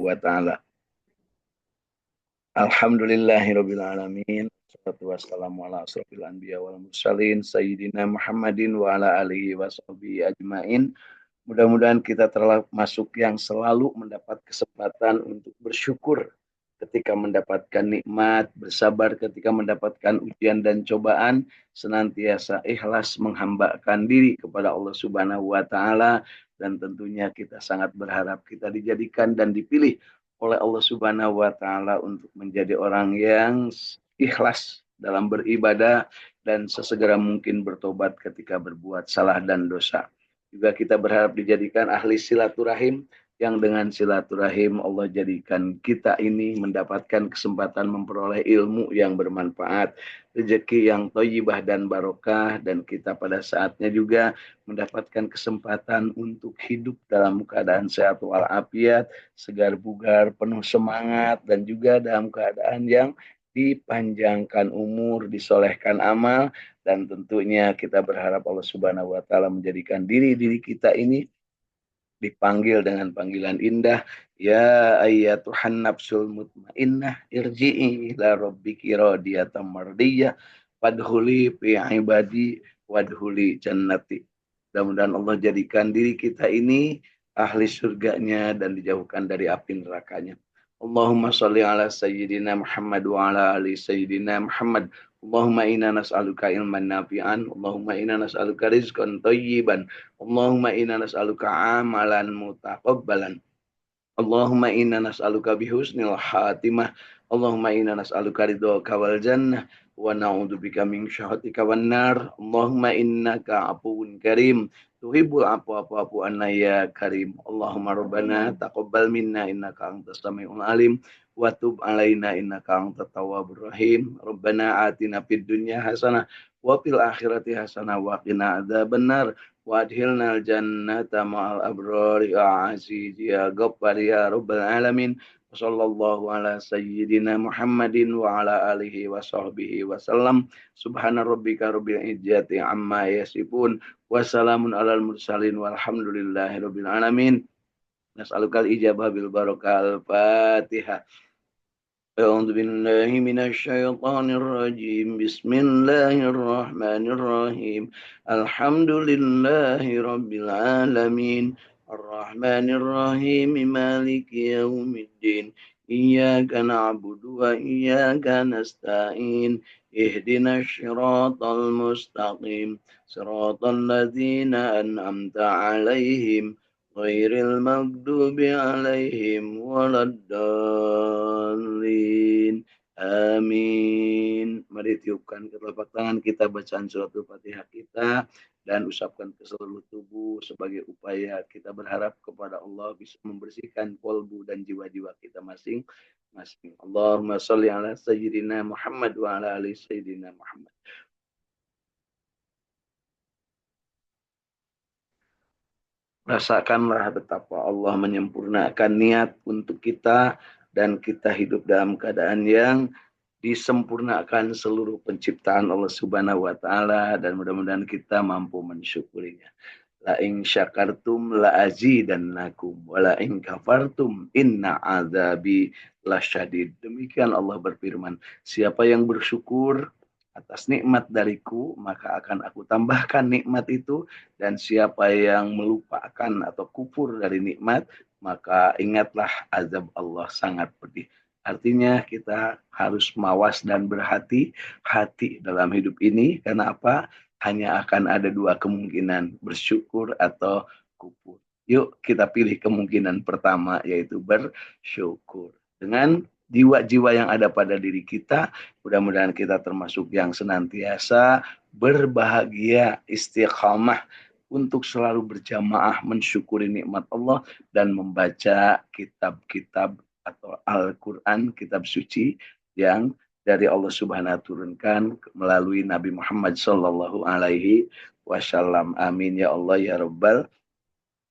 wa ta'ala. Alhamdulillahirabbil alamin. Wassalatu wassalamu ala asrofil anbiya wal mursalin sayyidina Muhammadin wa ala alihi washabihi ajmain. Mudah-mudahan kita termasuk yang selalu mendapat kesempatan untuk bersyukur ketika mendapatkan nikmat, bersabar ketika mendapatkan ujian dan cobaan, senantiasa ikhlas menghambakan diri kepada Allah Subhanahu wa taala, dan tentunya kita sangat berharap kita dijadikan dan dipilih oleh Allah Subhanahu wa taala untuk menjadi orang yang ikhlas dalam beribadah dan sesegera mungkin bertobat ketika berbuat salah dan dosa. Juga kita berharap dijadikan ahli silaturahim, yang dengan silaturahim Allah jadikan kita ini mendapatkan kesempatan memperoleh ilmu yang bermanfaat, rezeki yang thayyibah dan barokah, dan kita pada saatnya juga mendapatkan kesempatan untuk hidup dalam keadaan sehat walafiat, segar bugar, penuh semangat, dan juga dalam keadaan yang dipanjangkan umur, disolehkan amal, dan tentunya kita berharap Allah Subhanahu wa taala menjadikan diri-diri kita ini dipanggil dengan panggilan indah, ya ayyatuhan nafsul mutmainnah irji'i ila rabbiki radiyatan mardiyah fadkhuli fi ibadi wadkhuli jannati. Mudah-mudahan Allah jadikan diri kita ini ahli surganya dan dijauhkan dari api nerakanya. Allahumma sholli ala sayyidina Muhammad wa ala ali sayyidina Muhammad. Allahumma inna nas'aluka ilman nafi'an, Allahumma inna nas'aluka rizqan thayyiban, Allahumma inna nas'aluka amalan mutaqabbalan, Allahumma inna nas'aluka bihusnil khatimah, Allahumma inna nas'aluka ridhaka wal jannah wa na'udzubika min syahhatika wan nar. Allahumma innaka afuwun karim tuhibbul afwa fa'fu anna ya karim. Allahumma rabbana taqabbal minna innaka antas samiul alim wa tub alaina innaka antat tawwabur rahim. Rabbana atina fid dunya hasanah wa fil akhirati hasanah wa qina adzabannar wa adkhilnal jannata ma'al abrar ya aziz ya ghaffar ya rabbal alamin. Wassallallahu ala sayyidina Muhammadin wa ala alihi wa sahbihi wasallam. Subhana rabbika rabbil izzati amma yasifun. Wassalamun alal mursalin walhamdulillahi rabbil alamin. Nas'alukal ijabah bil barakah al-fatihah. أعوذ بالله من الشيطان الرجيم بسم الله الرحمن الرحيم الحمد لله رب العالمين الرحمن الرحيم مالك يوم الدين إياك نعبد وإياك نستعين اهدنا الصراط المستقيم صراط الذين أنعمت عليهم غير المغضوب عليهم ولا الضالين. Amin. Mari tiupkan telapak tangan kita, bacaan surat Al-Fatihah kita, dan usapkan ke seluruh tubuh sebagai upaya kita berharap kepada Allah bisa membersihkan kolbu dan jiwa-jiwa kita masing-masing. Allahumma sholli ala sayyidina Muhammad wa ala ali sayyidina Muhammad. Rasakanlah betapa Allah menyempurnakan niat untuk kita, dan kita hidup dalam keadaan yang disempurnakan seluruh penciptaan Allah Subhanahu wa taala, dan mudah-mudahan kita mampu mensyukurinya. La in syakartum la azidannakum wa la in kafartum inna azabi lasyadid. Demikian Allah berfirman, siapa yang bersyukur atas nikmat dariku, maka akan aku tambahkan nikmat itu, dan siapa yang melupakan atau kufur dari nikmat, maka ingatlah azab Allah sangat pedih. Artinya kita harus mawas dan berhati-hati dalam hidup ini. Karena apa? Hanya akan ada dua kemungkinan, bersyukur atau kufur. Yuk kita pilih kemungkinan pertama, yaitu bersyukur. Dengan jiwa-jiwa yang ada pada diri kita, mudah-mudahan kita termasuk yang senantiasa berbahagia, istiqamah untuk selalu berjamaah mensyukuri nikmat Allah dan membaca kitab-kitab atau Al-Quran, kitab suci yang dari Allah Subhanahu turunkan melalui Nabi Muhammad Sallallahu Alaihi Wasallam. Amin ya Allah ya Rabbal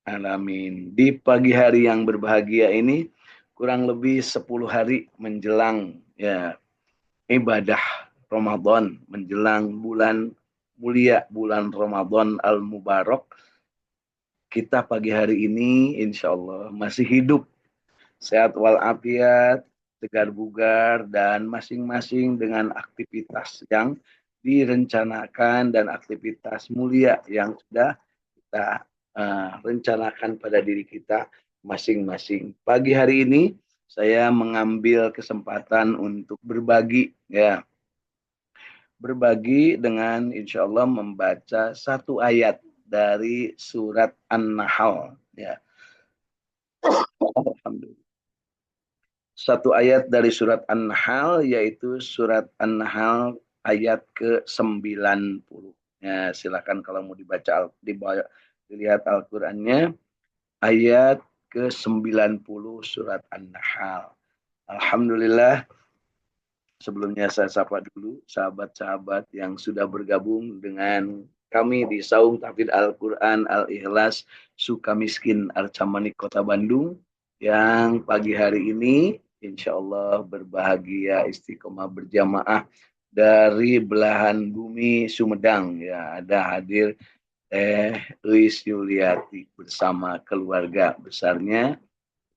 Alamin. Di pagi hari yang berbahagia ini, kurang lebih 10 hari menjelang ya ibadah Ramadan, menjelang bulan mulia, bulan Ramadan Al-Mubarak, kita pagi hari ini insya Allah masih hidup sehat walafiat, segar bugar, dan masing-masing dengan aktivitas yang direncanakan dan aktivitas mulia yang sudah kita rencanakan pada diri kita masing-masing. Pagi hari ini saya mengambil kesempatan untuk berbagi, ya, berbagi dengan insya Allah membaca satu ayat dari surat An-Nahl, ya. Alhamdulillah. Satu ayat dari surat An-Nahl, yaitu surat An-Nahl ayat ke-90. Ya, silakan kalau mau dilihat Al-Qur'annya, ayat ke-90 surat An-Nahl. Alhamdulillah, sebelumnya saya sapa dulu sahabat-sahabat yang sudah bergabung dengan kami di Saung Tahfidz Al-Quran Al-Ikhlas Sukamiskin Arcamanik Kota Bandung yang pagi hari ini insya Allah berbahagia istiqomah berjamaah dari belahan bumi Sumedang, ya, ada hadir Luis Yuliati bersama keluarga besarnya.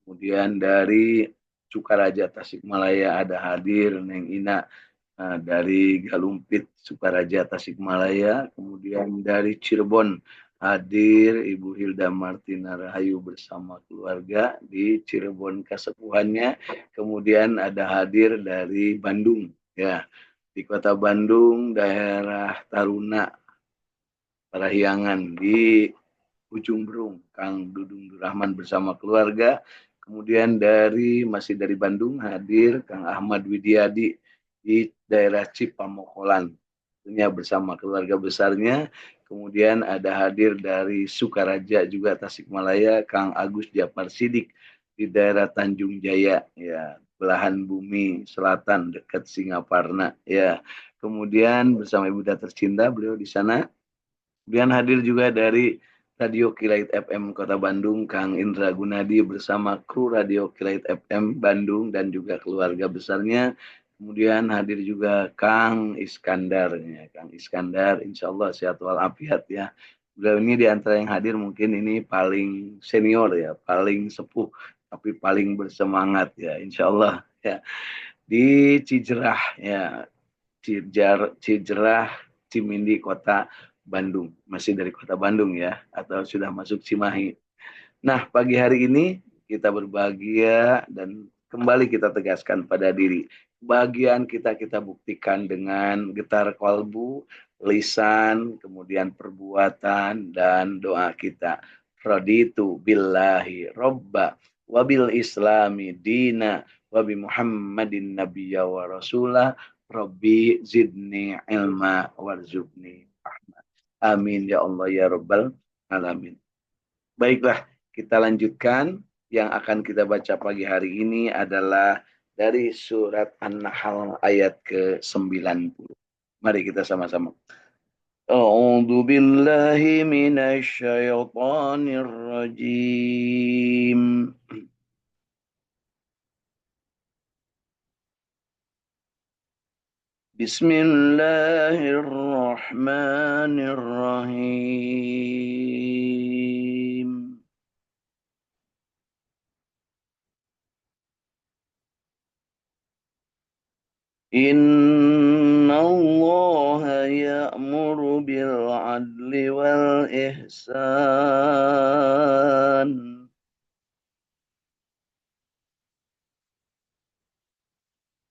Kemudian dari Sukaraja Tasikmalaya ada hadir Neng Ina dari Galumpit Sukaraja Tasikmalaya. Kemudian dari Cirebon hadir Ibu Hilda Martina Rahayu bersama keluarga di Cirebon Kasepuhannya. Kemudian ada hadir dari Bandung, ya, di Kota Bandung daerah Taruna Parahyangan di Ujung Berung, Kang Dudung Durrahman bersama keluarga. Kemudian masih dari Bandung hadir Kang Ahmad Widiadi di daerah Cipamokolan, tentunya bersama keluarga besarnya. Kemudian ada hadir dari Sukaraja juga Tasikmalaya Kang Agus Japar Sidik di daerah Tanjung Jaya, ya, belahan bumi selatan dekat Singaparna, ya. Kemudian bersama Ibu tercinta beliau di sana. Kemudian hadir juga dari Radio Kilait FM Kota Bandung, Kang Indra Gunadi bersama kru Radio Kilait FM Bandung dan juga keluarga besarnya. Kemudian hadir juga Kang Iskandar, ya, Kang Iskandar, insya Allah sehat walafiat, ya. Beliau ini di antara yang hadir mungkin ini paling senior, ya, paling sepuh, tapi paling bersemangat, ya, insya Allah, ya. Di Cijerah, ya, Cijerah, Cimindi, Kota Bandung. Masih dari Kota Bandung, ya, atau sudah masuk Cimahi. Nah, pagi hari ini kita berbahagia dan kembali kita tegaskan pada diri. Bagian kita buktikan dengan getar kalbu, lisan, kemudian perbuatan dan doa kita. Raditu billahi robba wabil islami dina wabi muhammadin nabiyya wa rasulah rabbi zidni ilma warzuqni rahmat. Amin ya Allah ya rabbal alamin. Baiklah, kita lanjutkan. Yang akan kita baca pagi hari ini adalah dari surat An-Nahl ayat ke-90. Mari kita sama-sama. A'udzu billahi minasy syaithanir rajim. Bismillahirrahmanirrahim. Inna Allah ya'muru bil adli wal ihsan.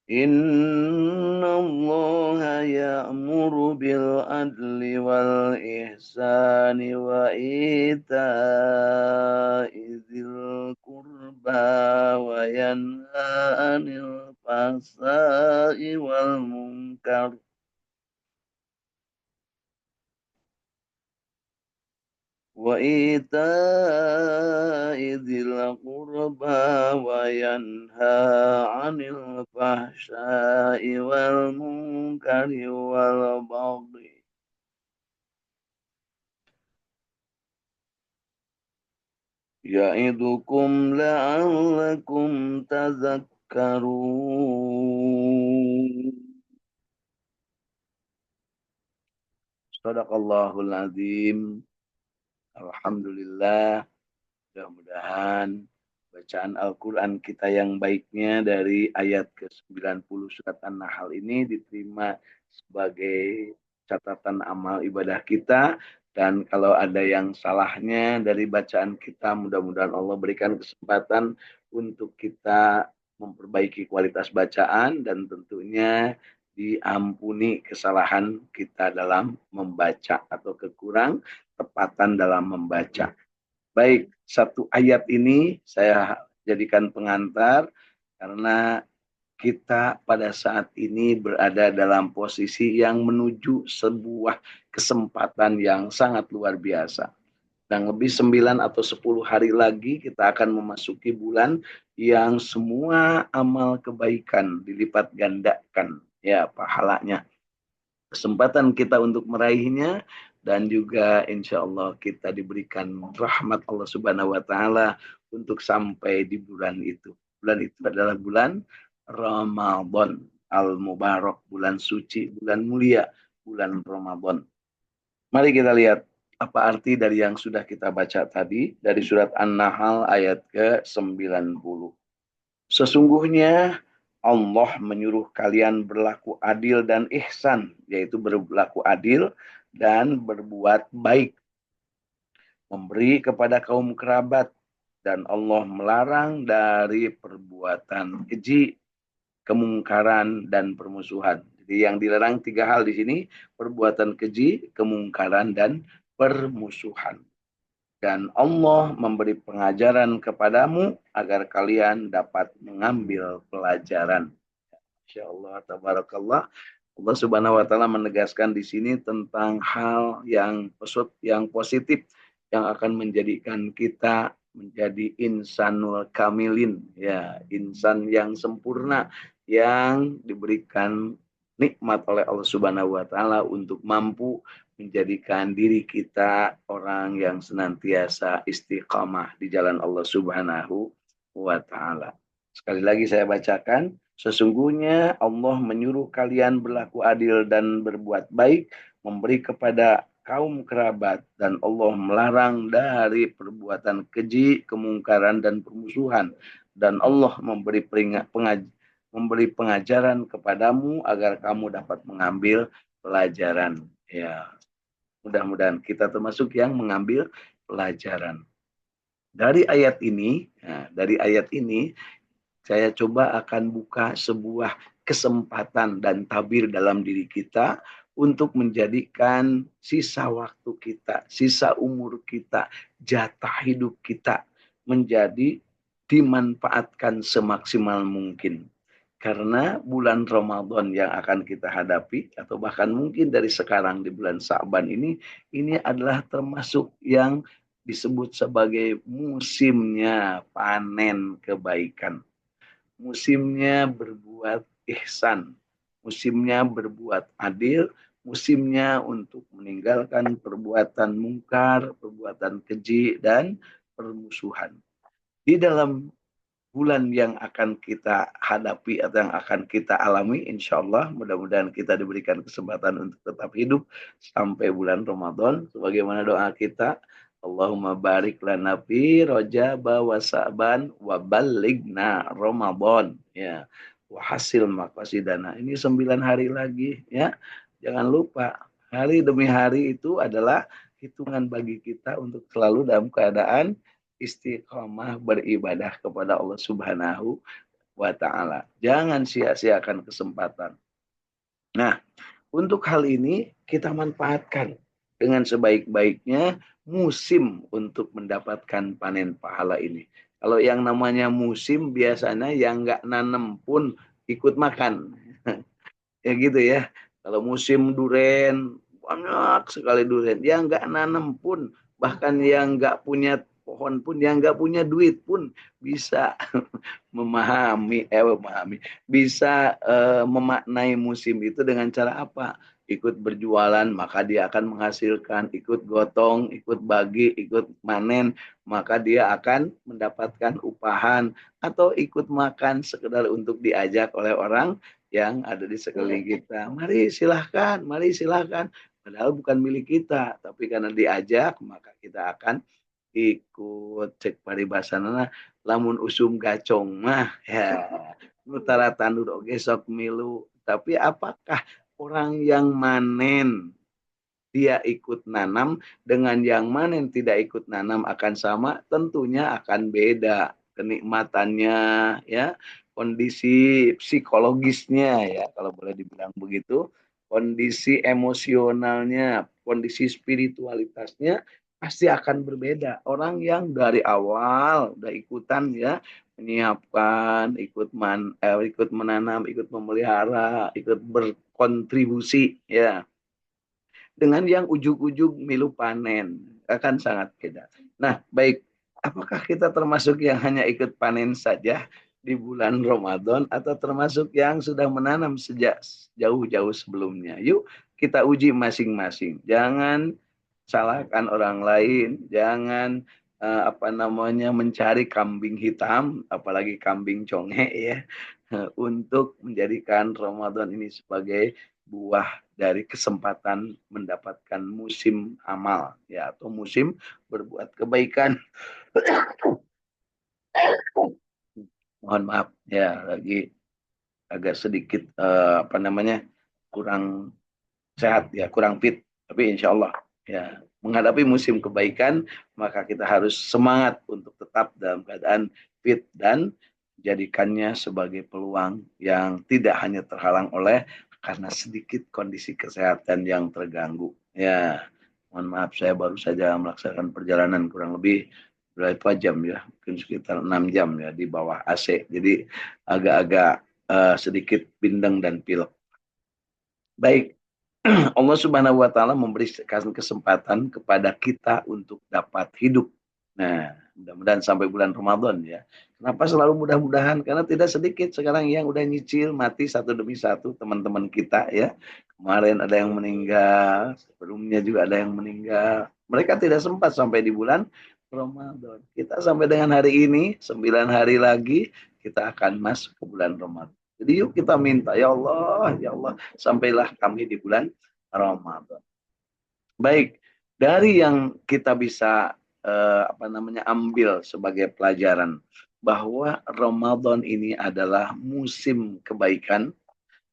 Inna Allah ya'muru bil adli wal ihsani wa ita'i dzil qurba wa yanha 'anil fahsya'i wal munkar wa ita'i dzil qurba wa yanha 'anil fahsya'i wal munkari wal baghi ya'idukum la'allakum tazakkarun. Shadaqallahul azim. Alhamdulillah. Mudah-mudahan Bacaan Al-Quran kita yang baiknya dari ayat ke-90 surat An-Nahl ini diterima sebagai catatan amal ibadah kita. Dan kalau ada yang salahnya dari bacaan kita, mudah-mudahan Allah berikan kesempatan untuk kita memperbaiki kualitas bacaan dan tentunya diampuni kesalahan kita dalam membaca atau kekurang tepatan dalam membaca. Baik, satu ayat ini saya jadikan pengantar karena kita pada saat ini berada dalam posisi yang menuju sebuah kesempatan yang sangat luar biasa. Dan lebih 9 atau 10 hari lagi kita akan memasuki bulan yang semua amal kebaikan dilipat gandakan ya pahalanya. Kesempatan kita untuk meraihnya dan juga insya Allah kita diberikan rahmat Allah Subhanahu wa taala untuk sampai di bulan itu. Bulan itu adalah bulan Ramadan al-Mubarak, bulan suci, bulan mulia, bulan Ramadan. Mari kita lihat apa arti dari yang sudah kita baca tadi dari surat An-Nahl ayat ke-90. Sesungguhnya Allah menyuruh kalian berlaku adil dan ihsan, yaitu berlaku adil dan berbuat baik, memberi kepada kaum kerabat, dan Allah melarang dari perbuatan keji, kemungkaran, dan permusuhan. Jadi yang dilarang tiga hal di sini, perbuatan keji, kemungkaran, dan permusuhan. Dan Allah memberi pengajaran kepadamu agar kalian dapat mengambil pelajaran. Insya Allah, tabarakallah. Allah Subhanahu wa taala menegaskan di sini tentang hal yang positif yang akan menjadikan kita menjadi insanul kamilin, ya, insan yang sempurna yang diberikan nikmat oleh Allah Subhanahu wa taala untuk mampu menjadikan diri kita orang yang senantiasa istiqamah di jalan Allah Subhanahu wa taala. Sekali lagi saya bacakan, sesungguhnya Allah menyuruh kalian berlaku adil dan berbuat baik, memberi kepada kaum kerabat, dan Allah melarang dari perbuatan keji, kemungkaran, dan permusuhan. Dan Allah memberi pengajaran kepadamu agar kamu dapat mengambil pelajaran. Ya, mudah-mudahan kita termasuk yang mengambil pelajaran. Dari ayat ini saya coba akan buka sebuah kesempatan dan tabir dalam diri kita untuk menjadikan sisa waktu kita, sisa umur kita, jatah hidup kita menjadi dimanfaatkan semaksimal mungkin. Karena bulan Ramadan yang akan kita hadapi atau bahkan mungkin dari sekarang di bulan Sa'ban ini adalah termasuk yang disebut sebagai musimnya panen kebaikan. Musimnya berbuat ihsan, musimnya berbuat adil, musimnya untuk meninggalkan perbuatan mungkar, perbuatan keji, dan permusuhan. Di dalam bulan yang akan kita hadapi atau yang akan kita alami, insya Allah mudah-mudahan kita diberikan kesempatan untuk tetap hidup sampai bulan Ramadan sebagaimana doa kita, Allahumma barik lana fi Rajab wa Sa'ban wa ballighna Ramadan, ya, wa hasil maqasidana. Ini 9 hari lagi, ya, jangan lupa hari demi hari itu adalah hitungan bagi kita untuk selalu dalam keadaan istiqomah beribadah kepada Allah Subhanahu wa taala. Jangan sia-siakan kesempatan. Nah, untuk hal ini kita manfaatkan dengan sebaik-baiknya musim untuk mendapatkan panen pahala ini. Kalau yang namanya musim biasanya yang nggak nanem pun ikut makan. Ya gitu ya. Kalau musim duren, banyak sekali duren. Yang nggak nanam pun, bahkan yang nggak punya pohon pun, yang nggak punya duit pun bisa bisa memaknai musim itu dengan cara apa? Ikut berjualan, maka dia akan menghasilkan, ikut gotong, ikut bagi, ikut manen, maka dia akan mendapatkan upahan, atau ikut makan sekedar untuk diajak oleh orang yang ada di sekeliling kita. Mari silahkan, mari silahkan. Padahal bukan milik kita, tapi karena diajak, maka kita akan ikut cek paribasana lamun usum gacong mah ya nutara tandur oge sok milu. Tapi apakah orang yang manen dia ikut nanam dengan yang manen tidak ikut nanam akan sama? Tentunya akan beda kenikmatannya, ya, kondisi psikologisnya, ya kalau boleh dibilang begitu, kondisi emosionalnya, kondisi spiritualitasnya pasti akan berbeda. Orang yang dari awal udah ikutan, ya, menyiapkan, ikut menanam, ikut memelihara, ikut berkontribusi, ya, dengan yang ujug-ujug milu panen akan sangat beda. Nah, baik, apakah kita termasuk yang hanya ikut panen saja di bulan Ramadan atau termasuk yang sudah menanam sejak jauh-jauh sebelumnya? Yuk kita uji masing-masing. Jangan salahkan orang lain, jangan mencari kambing hitam, apalagi kambing conge, ya, untuk menjadikan Ramadan ini sebagai buah dari kesempatan mendapatkan musim amal, ya, atau musim berbuat kebaikan. Mohon maaf ya, lagi agak sedikit kurang sehat, ya, kurang fit, tapi insya Allah, ya, menghadapi musim kebaikan maka kita harus semangat untuk tetap dalam keadaan fit dan jadikannya sebagai peluang yang tidak hanya terhalang oleh karena sedikit kondisi kesehatan yang terganggu, ya. Mohon maaf, saya baru saja melaksanakan perjalanan kurang lebih berapa jam, ya, mungkin sekitar 6 jam, ya, di bawah AC, jadi agak-agak sedikit bindeng dan pilek. Baik, Allah Subhanahu wa taala memberikan kesempatan kepada kita untuk dapat hidup. Nah, mudah-mudahan sampai bulan Ramadan, ya. Kenapa selalu mudah-mudahan? Karena tidak sedikit sekarang yang udah nyicil mati satu demi satu teman-teman kita, ya. Kemarin ada yang meninggal, sebelumnya juga ada yang meninggal. Mereka tidak sempat sampai di bulan Ramadan. Kita sampai dengan hari ini 9 hari lagi kita akan masuk ke bulan Ramadan. Jadi yuk kita minta, ya Allah, sampailah kami di bulan Ramadan. Baik, dari yang kita bisa ambil sebagai pelajaran bahwa Ramadan ini adalah musim kebaikan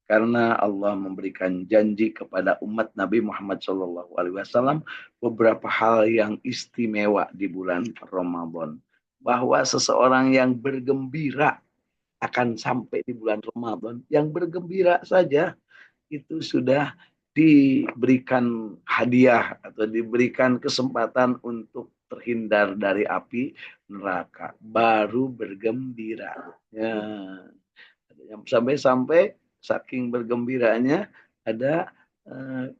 karena Allah memberikan janji kepada umat Nabi Muhammad SAW beberapa hal yang istimewa di bulan Ramadan, bahwa seseorang yang bergembira akan sampai di bulan Ramadan, yang bergembira saja itu sudah diberikan hadiah atau diberikan kesempatan untuk terhindar dari api neraka, baru bergembira, ya. Sampai-sampai saking bergembiranya ada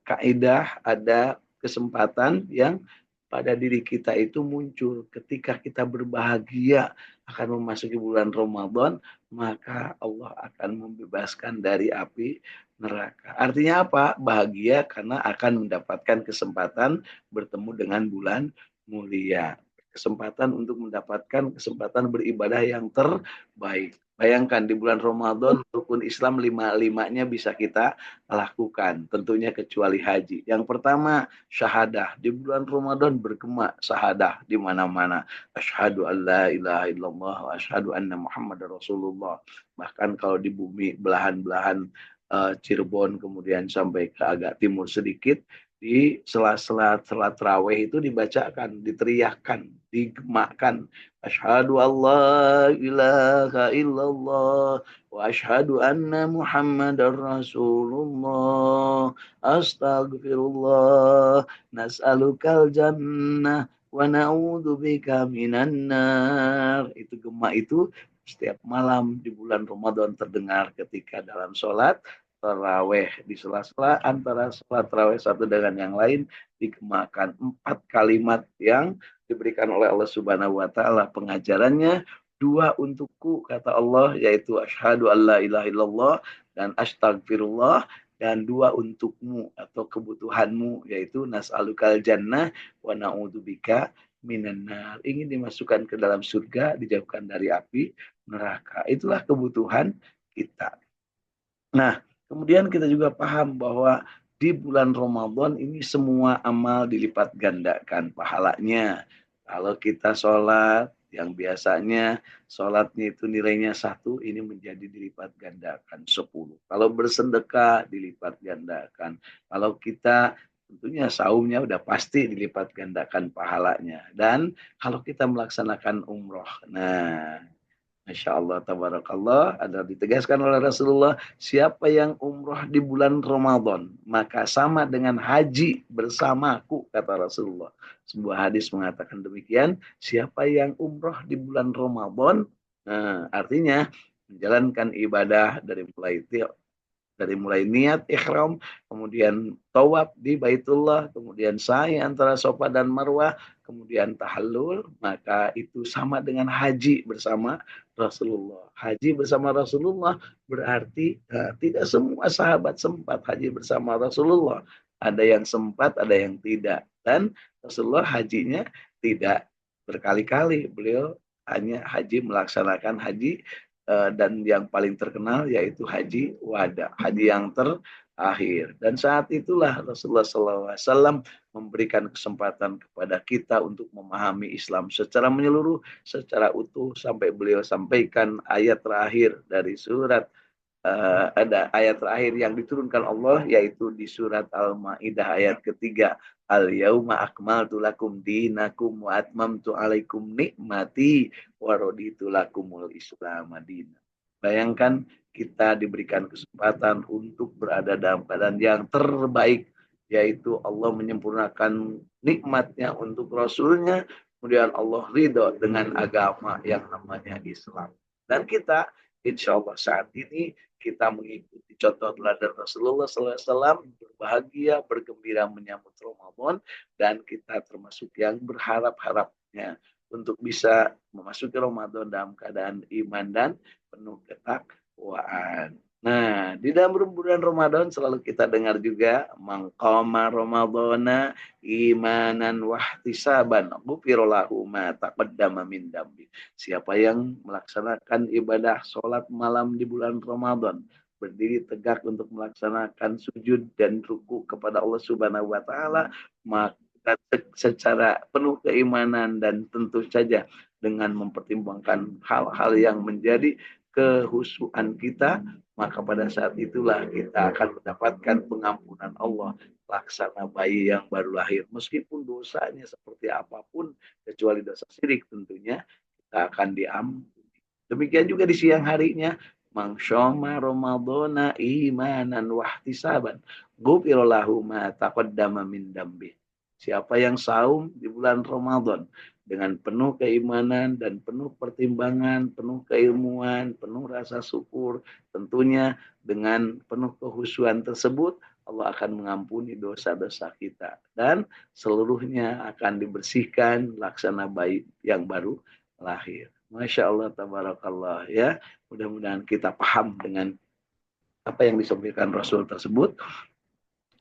kaidah, ada kesempatan yang pada diri kita itu muncul ketika kita berbahagia akan memasuki bulan Ramadan, maka Allah akan membebaskan dari api neraka. Artinya apa? Bahagia karena akan mendapatkan kesempatan bertemu dengan bulan mulia. Kesempatan untuk mendapatkan kesempatan beribadah yang terbaik. Bayangkan di bulan Ramadan rukun Islam lima-limanya bisa kita lakukan. Tentunya kecuali haji. Yang pertama syahadah. Di bulan Ramadan bergema syahadah di mana-mana. Asyhadu an la ilaha illallah wa asyhadu anna Muhammad Rasulullah. Bahkan kalau di bumi belahan-belahan Cirebon kemudian sampai ke agak timur sedikit, di sela-sela salat tarawih itu dibacakan, diteriakkan, digemakan. Asyhadu alla ilaha illallah wa asyhadu anna Muhammadar Rasulullah. Astagfirullah. Nas'alukal jannah wa na'udzubika minan nar. Itu gemak itu setiap malam di bulan Ramadan terdengar ketika dalam sholat taraweh, di sela-sela antara sholat taraweh satu dengan yang lain dikemakan 4 kalimat yang diberikan oleh Allah Subhanahu wa taala pengajarannya. 2 untukku kata Allah, yaitu asyhadu alla ilaha illallah dan astagfirullah, dan 2 untukmu atau kebutuhanmu, yaitu nas'alukal jannah wa na'udzubika minan nar. Ingin dimasukkan ke dalam surga, dijauhkan dari api neraka. Itulah kebutuhan kita. Nah, kemudian kita juga paham bahwa di bulan Ramadan ini semua amal dilipat gandakan pahalanya. Kalau kita sholat, Yang biasanya sholatnya itu nilainya 1, ini menjadi dilipat gandakan 10. Kalau bersedekah dilipat gandakan. Kalau kita tentunya saumnya udah pasti dilipat gandakan pahalanya. Dan kalau kita melaksanakan umroh, nah Masya Allah, tabarakallah, ada ditegaskan oleh Rasulullah, siapa yang umroh di bulan Ramadan, maka sama dengan haji bersamaku, kata Rasulullah. Sebuah hadis mengatakan demikian, siapa yang umroh di bulan Ramadan, nah, artinya menjalankan ibadah dari mulai niat ihram, kemudian tawaf di Baitullah, kemudian sa'i antara Safa dan Marwah, kemudian tahallul, maka itu sama dengan haji bersama Rasulullah. Haji bersama Rasulullah berarti tidak semua sahabat sempat haji bersama Rasulullah. Ada yang sempat, ada yang tidak. Dan Rasulullah hajinya tidak berkali-kali. Beliau hanya haji melaksanakan haji dan yang paling terkenal yaitu haji wada, haji yang terakhir. Dan saat itulah Rasulullah SAW memberikan kesempatan kepada kita untuk memahami Islam secara menyeluruh, secara utuh, sampai beliau sampaikan ayat terakhir dari surat ada ayat terakhir yang diturunkan Allah yaitu di surat Al-Maidah ayat ketiga, Al-yauma akmaltu lakum dinakum wa atmamtu alaikum nikmati wa raditu lakumul Islam madinah. Bayangkan kita diberikan kesempatan untuk berada dalam keadaan yang terbaik, yaitu Allah menyempurnakan nikmatnya untuk Rasulnya, kemudian Allah ridho dengan agama yang namanya Islam. Dan kita insya Allah saat ini kita mengikuti contoh teladan Rasulullah SAW, berbahagia, bergembira menyambut Ramadan, dan kita termasuk yang berharap-harapnya untuk bisa memasuki Ramadan dalam keadaan iman dan penuh ketakwaan. Nah, di dalam bulan Ramadan selalu kita dengar juga mangqama Ramadana imanan wahtisaban ghufira lahu ma taqaddama min dambi. Siapa yang melaksanakan ibadah sholat malam di bulan Ramadan, berdiri tegak untuk melaksanakan sujud dan ruku kepada Allah Subhanahu wa taala, maka secara penuh keimanan dan tentu saja dengan mempertimbangkan hal-hal yang menjadi kehusuan kita, maka pada saat itulah kita akan mendapatkan pengampunan Allah laksana bayi yang baru lahir. Meskipun dosanya seperti apapun, kecuali dosa syirik tentunya, kita akan diampuni. Demikian juga di siang harinya, Mangsyoma Ramadana imanan wahtisaban ghufirallahu ma taqaddama min dambi. Siapa yang saum di bulan Ramadan dengan penuh keimanan dan penuh pertimbangan, penuh keilmuan, penuh rasa syukur, tentunya dengan penuh kehusuan tersebut, Allah akan mengampuni dosa-dosa kita. Dan seluruhnya akan dibersihkan laksana bayi yang baru lahir. Masya Allah, tabarakallah ya. Mudah-mudahan kita paham dengan apa yang disampaikan Rasul tersebut.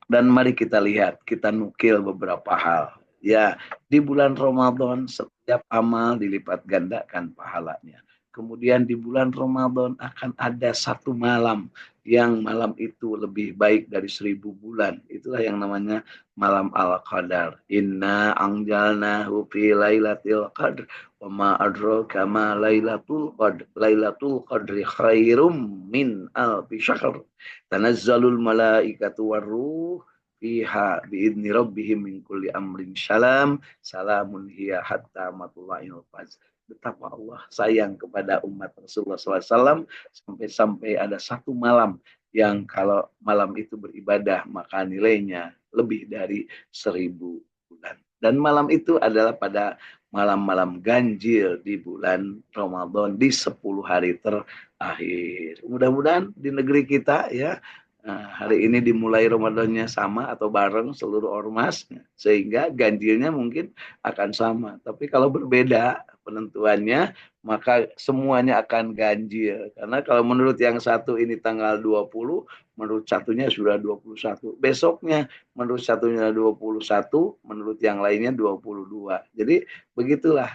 Dan mari kita lihat, kita nukil beberapa hal. Ya, di bulan Ramadan setiap amal dilipat gandakan pahalanya. Kemudian di bulan Ramadan akan ada satu malam yang malam itu lebih baik dari 1000 bulan. Itulah yang namanya malam Al-Qadar. Inna anjalnahu fi lailatul qadr wa ma adraka ma lailatul qadr. Lailatul qadri khairum min alfi syahr. Tanazzalul malaikatu warruh fiha biidni rabbihim min kulli amrin salam salamun hiya hatta matla'il fajr. Betapa Allah sayang kepada umat Rasulullah SAW sampai-sampai ada satu malam yang kalau malam itu beribadah maka nilainya lebih dari 1000 bulan. Dan malam itu adalah pada malam-malam ganjil di bulan Ramadan di 10 hari terakhir. Mudah-mudahan di negeri kita ya hari ini dimulai Ramadannya sama atau bareng seluruh ormas sehingga ganjilnya mungkin akan sama. Tapi kalau berbeda penentuannya maka semuanya akan ganjil. Karena kalau menurut yang satu ini tanggal 20, menurut satunya sudah 21. Besoknya menurut satunya 21, menurut yang lainnya 22. Jadi begitulah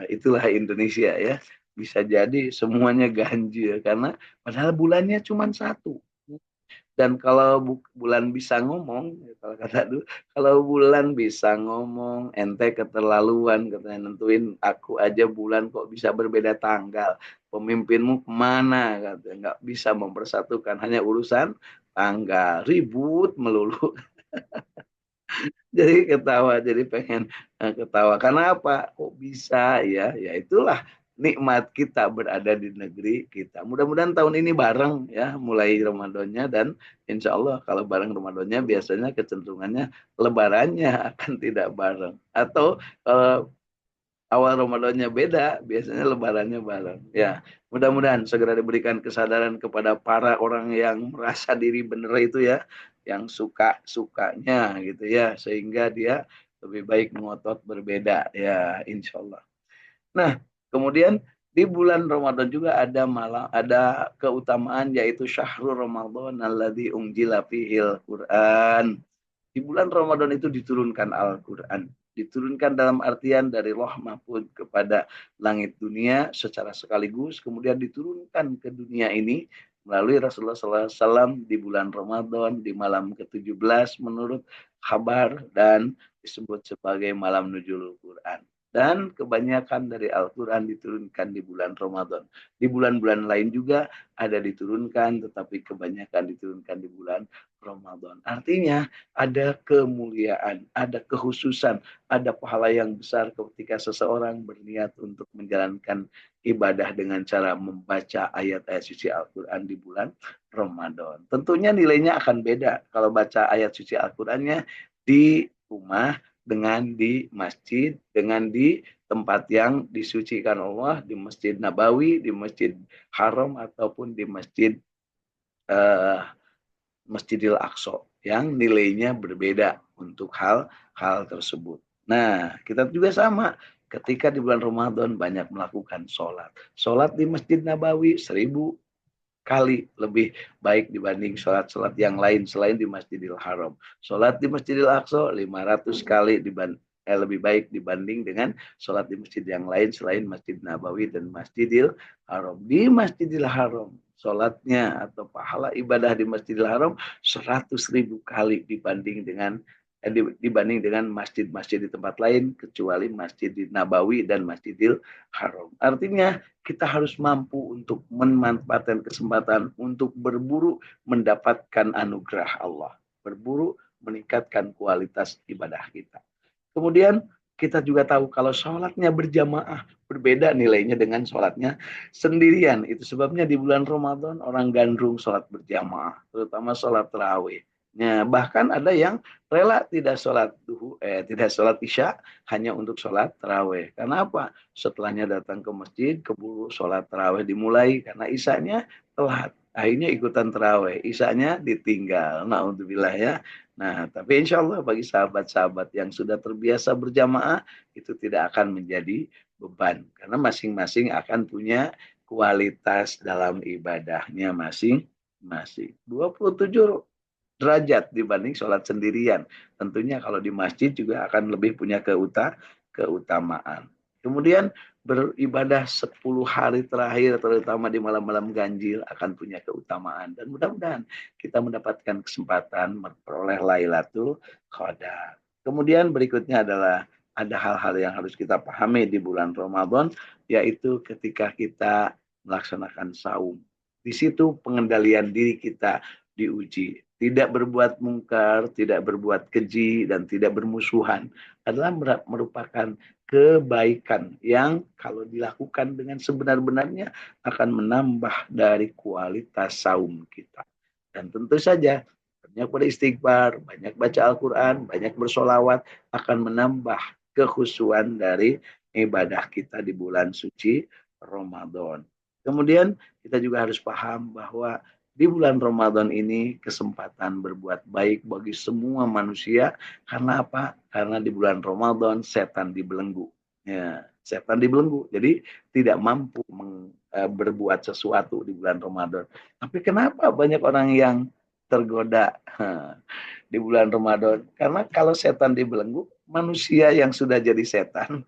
itulah Indonesia ya. Bisa jadi semuanya ganjil karena padahal bulannya cuma satu. Dan kalau bulan bisa ngomong, kalau kata dulu, kalau bulan bisa ngomong, ente keterlaluan, katanya nentuin aku aja bulan kok bisa berbeda tanggal. Pemimpinmu kemana? Katanya nggak bisa mempersatukan, hanya urusan tanggal, ribut melulu. Jadi ketawa, jadi pengen ketawa. Karena apa? Kok bisa ya? Ya itulah nikmat kita berada di negeri kita. Mudah-mudahan tahun ini bareng ya, mulai Ramadannya dan insya Allah kalau bareng Ramadannya biasanya kecenderungannya lebarannya akan tidak bareng. Atau kalau awal Ramadannya beda, biasanya lebarannya bareng. Ya, mudah-mudahan segera diberikan kesadaran kepada para orang yang merasa diri benar itu ya, yang suka-sukanya gitu ya, sehingga dia lebih baik ngotot berbeda ya, insya Allah. Nah, kemudian di bulan Ramadan juga ada malam, ada keutamaan yaitu syahrul Ramadan alladzi unzila fihil Quran. Di bulan Ramadan itu diturunkan Al-Quran. Diturunkan dalam artian dari loh mahfud kepada langit dunia secara sekaligus. Kemudian diturunkan ke dunia ini melalui Rasulullah SAW di bulan Ramadan di malam ke-17 menurut kabar dan disebut sebagai malam nuzulul Quran. Dan kebanyakan dari Al-Quran diturunkan di bulan Ramadan. Di bulan-bulan lain juga ada diturunkan, tetapi kebanyakan diturunkan di bulan Ramadan. Artinya ada kemuliaan, ada kekhususan, ada pahala yang besar ketika seseorang berniat untuk menjalankan ibadah dengan cara membaca ayat-ayat suci Al-Quran di bulan Ramadan. Tentunya nilainya akan beda kalau baca ayat suci Al-Qurannya di rumah dengan di masjid, dengan di tempat yang disucikan Allah, di Masjid Nabawi, di Masjid Haram, ataupun di eh, Masjidil Aqsa yang nilainya berbeda untuk hal-hal tersebut. Nah, kita juga sama. Ketika di bulan Ramadan banyak melakukan sholat. Sholat di Masjid Nabawi 1.000 kali lebih baik dibanding sholat-sholat yang lain selain di Masjidil Haram. Sholat di Masjidil Aqsa 500 kali lebih baik dibanding dengan sholat di masjid yang lain selain Masjid Nabawi dan Masjidil Haram. Di Masjidil Haram, sholatnya atau pahala ibadah di Masjidil Haram 100.000 kali dibanding dengan masjid-masjid di tempat lain kecuali Masjid Nabawi dan Masjidil Haram. Artinya kita harus mampu untuk memanfaatkan kesempatan untuk berburu mendapatkan anugerah Allah, berburu meningkatkan kualitas ibadah kita. Kemudian kita juga tahu kalau sholatnya berjamaah berbeda nilainya dengan sholatnya sendirian. Itu sebabnya di bulan Ramadan orang gandrung sholat berjamaah, terutama sholat tarawih. Nah, bahkan ada yang rela tidak sholat isya hanya untuk sholat tarawih. Karena apa? Setelahnya datang ke masjid, keburu sholat tarawih dimulai karena isyanya telat. Akhirnya ikutan tarawih, isyanya ditinggal. Na'udzubillah ya. Nah, tapi insya Allah bagi sahabat-sahabat yang sudah terbiasa berjamaah, itu tidak akan menjadi beban. Karena masing-masing akan punya kualitas dalam ibadahnya masing-masing. 27 derajat dibanding sholat sendirian. Tentunya kalau di masjid juga akan lebih punya keutamaan. Kemudian beribadah 10 hari terakhir, terutama di malam-malam ganjil, akan punya keutamaan. Dan mudah-mudahan kita mendapatkan kesempatan memperoleh Lailatul Qadar. Kemudian berikutnya adalah ada hal-hal yang harus kita pahami di bulan Ramadan, yaitu ketika kita melaksanakan saum. Di situ pengendalian diri kita diuji. Tidak berbuat mungkar, tidak berbuat keji, dan tidak bermusuhan adalah merupakan kebaikan yang kalau dilakukan dengan sebenar-benarnya akan menambah dari kualitas saum kita. Dan tentu saja banyak beristighfar, banyak baca Al-Quran, banyak bersolawat akan menambah kekhusyuan dari ibadah kita di bulan suci Ramadan. Kemudian kita juga harus paham bahwa di bulan Ramadan ini kesempatan berbuat baik bagi semua manusia. Karena apa? Karena di bulan Ramadan setan dibelenggu. Ya, setan dibelenggu. Jadi tidak mampu berbuat sesuatu di bulan Ramadan. Tapi kenapa banyak orang yang tergoda di bulan Ramadan? Karena kalau setan dibelenggu, manusia yang sudah jadi setan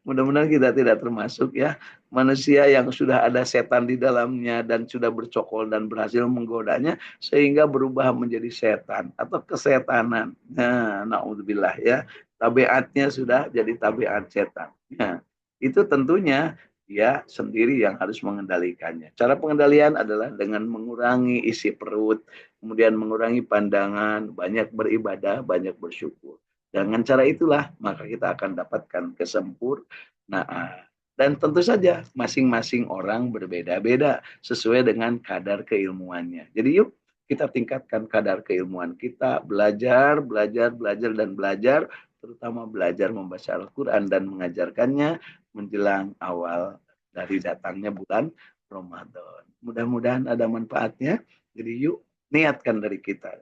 mudah-mudahan kita tidak termasuk ya. manusia yang sudah ada setan di dalamnya dan sudah bercokol dan berhasil menggodanya sehingga berubah menjadi setan atau kesetanan. Nah, naudzubillah ya. Tabiatnya sudah jadi tabiat setan. Nah, itu tentunya dia sendiri yang harus mengendalikannya. Cara pengendalian adalah dengan mengurangi isi perut, kemudian mengurangi pandangan, banyak beribadah, banyak bersyukur. Dengan cara itulah maka kita akan dapatkan kesempurnaan. Dan tentu saja masing-masing orang berbeda-beda sesuai dengan kadar keilmuannya. Jadi yuk kita tingkatkan kadar keilmuan kita, belajar, belajar, belajar, dan belajar, terutama belajar membaca Al-Quran dan mengajarkannya menjelang awal dari datangnya bulan Ramadan. Mudah-mudahan ada manfaatnya. Jadi yuk niatkan dari kita,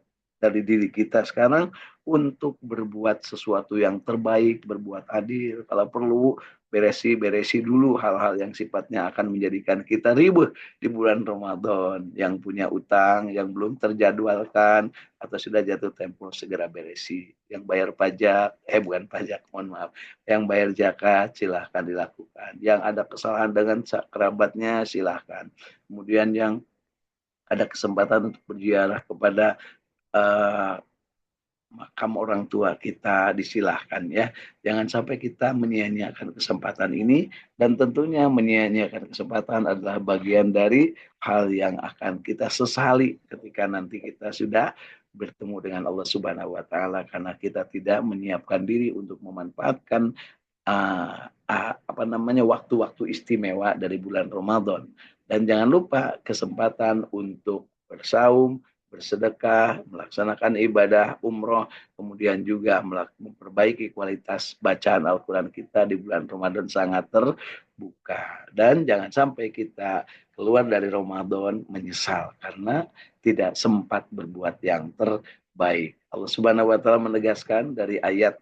dari diri kita sekarang untuk berbuat sesuatu yang terbaik, berbuat adil. Kalau perlu beresi dulu hal-hal yang sifatnya akan menjadikan kita ribut di bulan Ramadan. Yang punya utang, yang belum terjadwalkan, atau sudah jatuh tempo, segera beresi. Yang bayar pajak, bukan pajak, mohon maaf. Yang bayar zakat, silahkan dilakukan. Yang ada kesalahan dengan kerabatnya, silahkan. Kemudian yang ada kesempatan untuk berziarah kepada uh, makam orang tua kita, disilahkan ya. Jangan sampai kita menyia-nyiakan kesempatan ini, dan tentunya menyia-nyiakan kesempatan adalah bagian dari hal yang akan kita sesali ketika nanti kita sudah bertemu dengan Allah Subhanahu wa taala karena kita tidak menyiapkan diri untuk memanfaatkan waktu-waktu istimewa dari bulan Ramadan. Dan jangan lupa kesempatan untuk bersaum, bersedekah, melaksanakan ibadah umroh, kemudian juga memperbaiki kualitas bacaan Al-Quran kita di bulan Ramadan sangat terbuka. Dan jangan sampai kita keluar dari Ramadan menyesal karena tidak sempat berbuat yang terbaik. Allah Subhanahu wa taala menegaskan dari ayat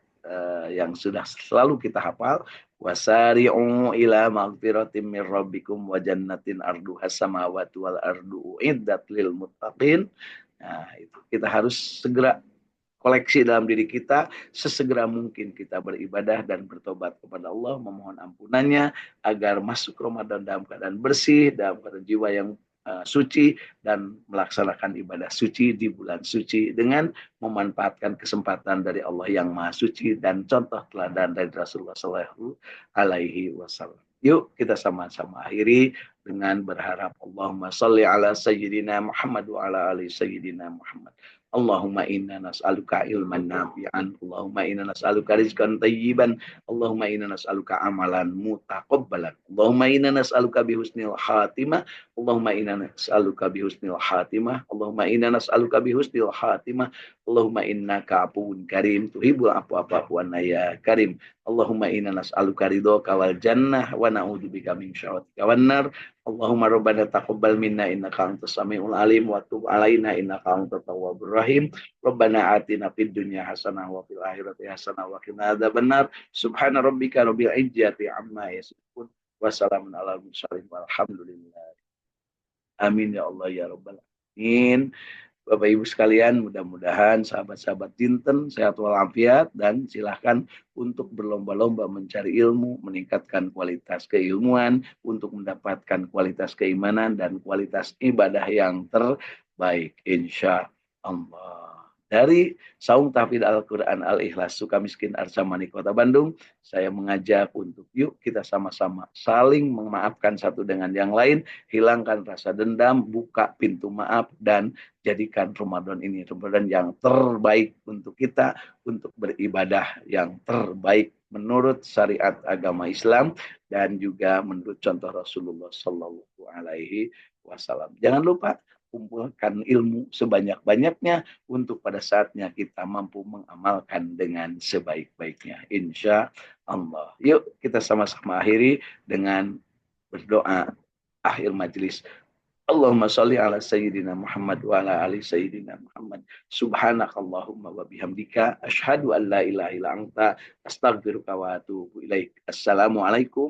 yang sudah selalu kita hafal, wasari'u ila maghfiratin min rabbikum wa jannatin arduhas samawati wal ardu uiddat lil muttaqin. Nah, itu kita harus segera koleksi dalam diri kita, sesegera mungkin kita beribadah dan bertobat kepada Allah, memohon ampunannya agar masuk Ramadan dalam keadaan bersih, dalam keadaan jiwa yang suci, dan melaksanakan ibadah suci di bulan suci dengan memanfaatkan kesempatan dari Allah yang Maha Suci dan contoh teladan dari Rasulullah Shallallahu Alaihi Wasallam. Yuk kita sama-sama akhiri dengan berharap Allahumma salli ala Sayyidina Muhammad wa ala ali Sayyidina Muhammad. Allahumma inna nas'aluka ilman nafi'an, Allahumma inna nas'aluka rizqan tayyiban, Allahumma inna nas'aluka amalan mutaqabbalan, Allahumma inna nas'aluka bihusnil khatimah, Allahumma inna nas'aluka bihusnil khatimah, Allahumma inna nas'aluka bihusnil khatimah, Allahumma innaka afuwun karim, tuhibbul afwa fa'fu anna ya karim. Allahumma inna nas'aluka ridhaka wal jannah wa na'udzubika min syarrika wan nar. Allahumma rabbana taqabbal minna innaka antas samiul alim wa tub alaina innaka antat tawwabur rahim. Rabbana atina fid dunya hasanah wa fil akhirati hasanah wa qina adzabannar. Subhana rabbika rabbil izzati amma yasifun wa salamun alal mursalin walhamdulillah. Amin ya Allah ya rabbal alamin. Bapak Ibu sekalian, mudah-mudahan sahabat-sahabat Dinten sehat walafiat dan silahkan untuk berlomba-lomba mencari ilmu, meningkatkan kualitas keilmuan untuk mendapatkan kualitas keimanan dan kualitas ibadah yang terbaik insya Allah. Dari Saung Tahfidz Al-Quran Al-Ikhlas Sukamiskin Arsamani Kota Bandung, saya mengajak untuk yuk kita sama-sama saling memaafkan satu dengan yang lain, hilangkan rasa dendam, buka pintu maaf, dan jadikan Ramadan ini Ramadan yang terbaik untuk kita, untuk beribadah yang terbaik menurut syariat agama Islam dan juga menurut contoh Rasulullah Sallallahu Alaihi Wasallam. Jangan lupa kumpulkan ilmu sebanyak-banyaknya untuk pada saatnya kita mampu mengamalkan dengan sebaik-baiknya. Insya Allah. Yuk kita sama-sama akhiri dengan berdoa akhir majelis. Allahumma sholli ala Sayyidina Muhammad wa ala ali Sayyidina Muhammad. Subhanakallahumma wa bihamdika. Ashhadu an la ilaha illa anta. Astaghfiruka wa atubu ilaik. Assalamualaikum.